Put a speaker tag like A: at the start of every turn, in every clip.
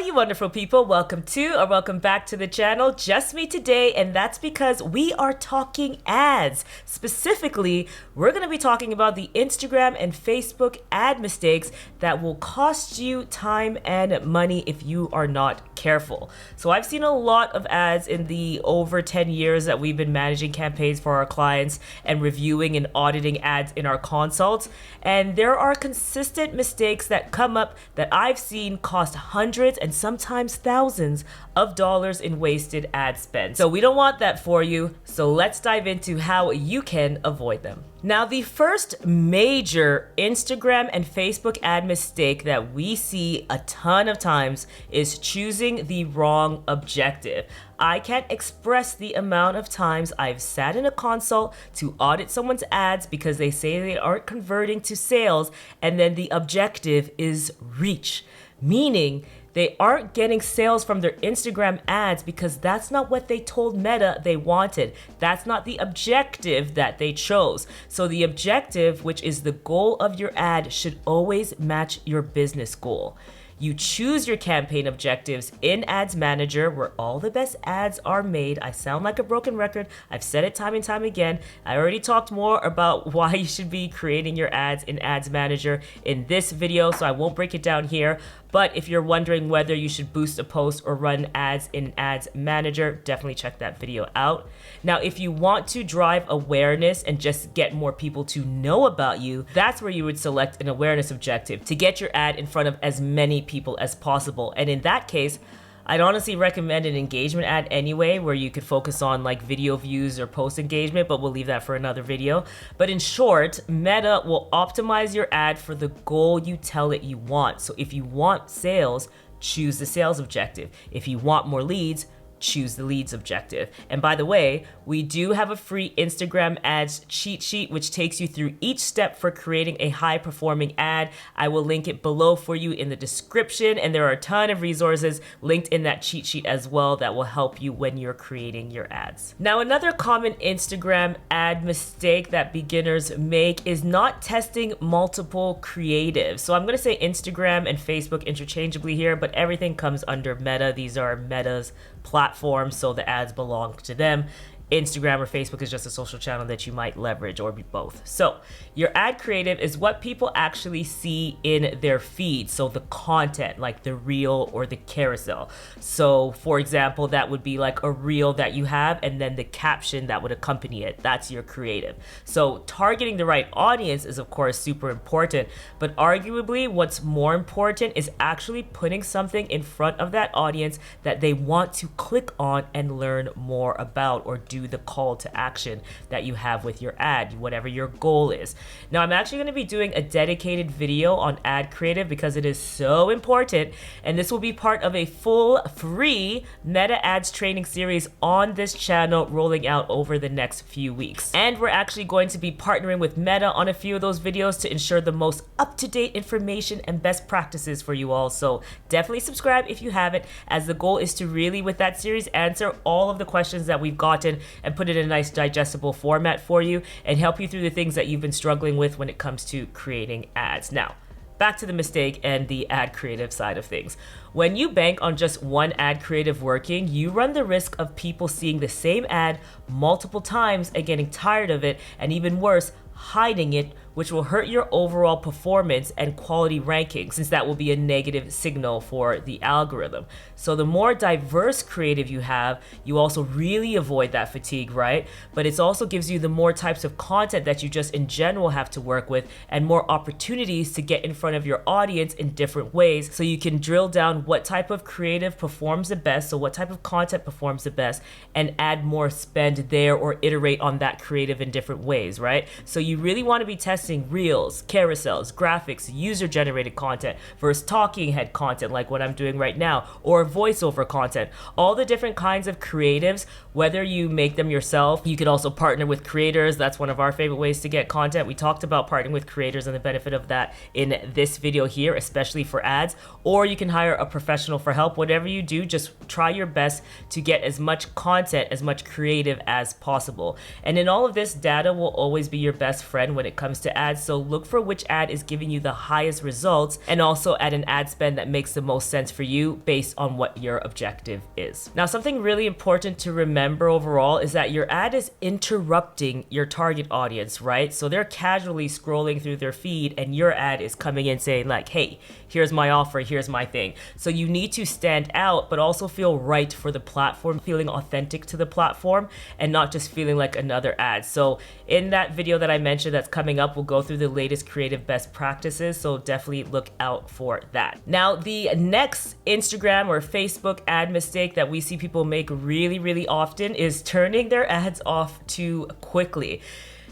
A: you wonderful people. Welcome back to the channel. Just me today, and that's because we are talking ads. Specifically, we're going to be talking about the Instagram and Facebook ad mistakes that will cost you time and money if you are not careful. So I've seen a lot of ads in the over 10 years that we've been managing campaigns for our clients and reviewing and auditing ads in our consults, and there are consistent mistakes that come up that I've seen cost hundreds and sometimes thousands of dollars in wasted ad spend. So we don't want that for you, so let's dive into how you can avoid them. Now, the first major Instagram and Facebook ad mistake that we see a ton of times is choosing the wrong objective. I can't express the amount of times I've sat in a consult to audit someone's ads because they say they aren't converting to sales, and then the objective is reach, meaning they aren't getting sales from their Instagram ads because that's not what they told Meta they wanted. That's not the objective that they chose. So the objective, which is the goal of your ad, should always match your business goal. You choose your campaign objectives in Ads Manager, where all the best ads are made. I sound like a broken record. I've said it time and time again. I already talked more about why you should be creating your ads in Ads Manager in this video, so I won't break it down here. But if you're wondering whether you should boost a post or run ads in Ads Manager, definitely check that video out. Now, if you want to drive awareness and just get more people to know about you, that's where you would select an awareness objective to get your ad in front of as many people as possible. And in that case, I'd honestly recommend an engagement ad anyway, where you could focus on like video views or post engagement, but we'll leave that for another video. But in short, Meta will optimize your ad for the goal you tell it you want. So if you want sales, choose the sales objective. If you want more leads, choose the leads objective. And by the way, we do have a free Instagram ads cheat sheet which takes you through each step for creating a high performing ad. I will link it below for you in the description, and there are a ton of resources linked in that cheat sheet as well that will help you when you're creating your ads. Now, another common Instagram ad mistake that beginners make is not testing multiple creatives. So I'm going to say Instagram and Facebook interchangeably here, but everything comes under Meta. These are Meta's platforms, so the ads belong to them. Instagram or Facebook is just a social channel that you might leverage, or be both. So your ad creative is what people actually see in their feed. So the content, like the reel or the carousel. So for example, that would be like a reel that you have and then the caption that would accompany it. That's your creative. So targeting the right audience is of course super important, but arguably what's more important is actually putting something in front of that audience that they want to click on and learn more about, or do the call to action that you have with your ad, whatever your goal is. Now, I'm actually going to be doing a dedicated video on ad creative because it is so important, and this will be part of a full free Meta ads training series on this channel rolling out over the next few weeks. And we're actually going to be partnering with Meta on a few of those videos to ensure the most up-to-date information and best practices for you all. So definitely subscribe if you haven't, as the goal is to really, with that series, answer all of the questions that we've gotten and put it in a nice digestible format for you and help you through the things that you've been struggling with when it comes to creating ads. Now, back to the mistake and the ad creative side of things. When you bank on just one ad creative working, you run the risk of people seeing the same ad multiple times and getting tired of it, and even worse, hiding it, which will hurt your overall performance and quality rankings, since that will be a negative signal for the algorithm. So the more diverse creative you have, you also really avoid that fatigue, right? But it also gives you the more types of content that you just in general have to work with, and more opportunities to get in front of your audience in different ways, so you can drill down what type of creative performs the best, so what type of content performs the best, and add more spend there or iterate on that creative in different ways, right? So you really want to be testing reels, carousels, graphics, user-generated content versus talking head content like what I'm doing right now, or voiceover content. All the different kinds of creatives, whether you make them yourself, you can also partner with creators. That's one of our favorite ways to get content. We talked about partnering with creators and the benefit of that in this video here, especially for ads, or you can hire a professional for help. Whatever you do, just try your best to get as much content, as much creative as possible. And in all of this, data will always be your best friend when it comes to to ads, so look for which ad is giving you the highest results and also at an ad spend that makes the most sense for you based on what your objective is. Now, something really important to remember overall is that your ad is interrupting your target audience, right? So they're casually scrolling through their feed and your ad is coming in saying like, hey, here's my offer, here's my thing. So you need to stand out, but also feel right for the platform, feeling authentic to the platform and not just feeling like another ad. So in that video that I mentioned that's coming up, we'll go through the latest creative best practices. So definitely look out for that. Now, the next Instagram or Facebook ad mistake that we see people make really often is turning their ads off too quickly.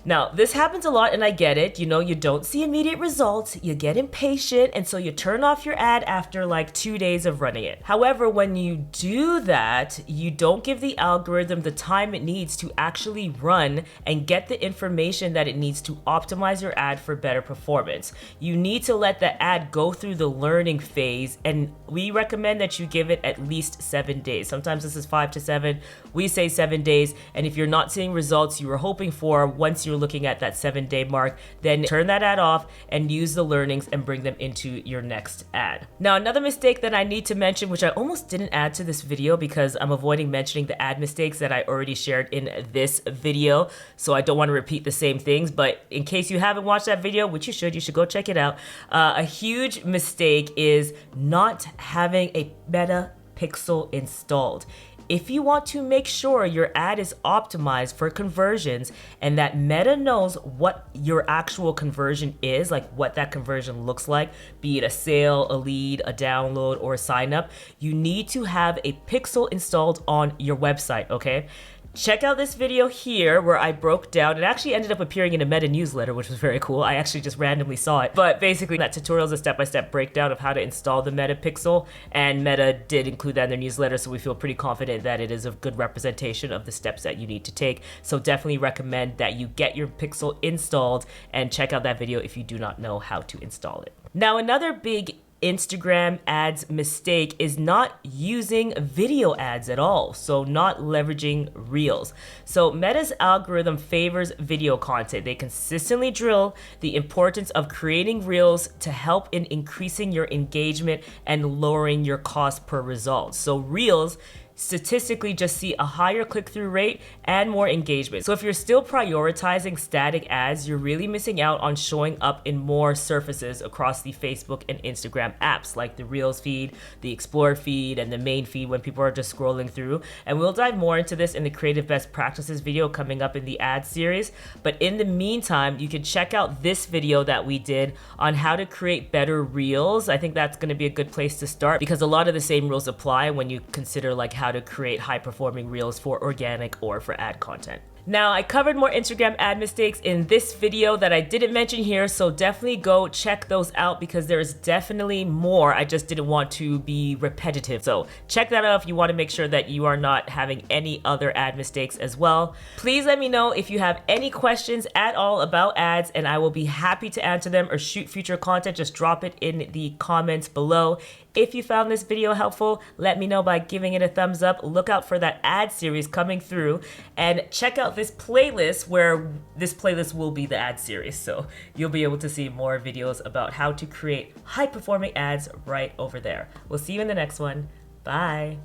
A: Now, this happens a lot and I get it. You know, you don't see immediate results, you get impatient, and so you turn off your ad after like 2 days of running it. However, when you do that, you don't give the algorithm the time it needs to actually run and get the information that it needs to optimize your ad for better performance. You need to let the ad go through the learning phase, and we recommend that you give it at least 7 days. Sometimes this is 5 to 7. We say 7 days, and if you're not seeing results you were hoping for once you're looking at that 7-day mark, then turn that ad off and use the learnings and bring them into your next ad. Now, another mistake that I need to mention, which I almost didn't add to this video because I'm avoiding mentioning the ad mistakes that I already shared in this video, so I don't want to repeat the same things, but in case you haven't watched that video, which you should go check it out. A huge mistake is not having a Meta Pixel installed. If you want to make sure your ad is optimized for conversions and that Meta knows what your actual conversion is, like what that conversion looks like, be it a sale, a lead, a download, or a sign up, you need to have a pixel installed on your website, okay? Check out this video here where I broke down, it actually ended up appearing in a Meta newsletter, which was very cool. I actually just randomly saw it. But basically that tutorial is a step-by-step breakdown of how to install the Meta Pixel, and Meta did include that in their newsletter, so we feel pretty confident that it is a good representation of the steps that you need to take. So definitely recommend that you get your Pixel installed and check out that video if you do not know how to install it. Now, another big Instagram ads mistake is not using video ads at all, so not leveraging Reels. So Meta's algorithm favors video content. They consistently drill the importance of creating Reels to help in increasing your engagement and lowering your cost per result. So Reels statistically just see a higher click-through rate and more engagement. So if you're still prioritizing static ads, you're really missing out on showing up in more surfaces across the Facebook and Instagram apps, like the Reels feed, the Explore feed, and the main feed when people are just scrolling through. And we'll dive more into this in the Creative Best Practices video coming up in the ad series. But in the meantime, you can check out this video that we did on how to create better Reels. I think that's going to be a good place to start because a lot of the same rules apply when you consider like how to create high-performing Reels for organic or for ad content. Now, I covered more Instagram ad mistakes in this video that I didn't mention here, so definitely go check those out because there's definitely more. I just didn't want to be repetitive. So check that out if you want to make sure that you are not having any other ad mistakes as well. Please let me know if you have any questions at all about ads, and I will be happy to answer them or shoot future content. Just drop it in the comments below. If you found this video helpful, let me know by giving it a thumbs up. Look out for that ad series coming through, and check out this playlist where this playlist will be the ad series. So you'll be able to see more videos about how to create high-performing ads right over there. We'll see you in the next one. Bye.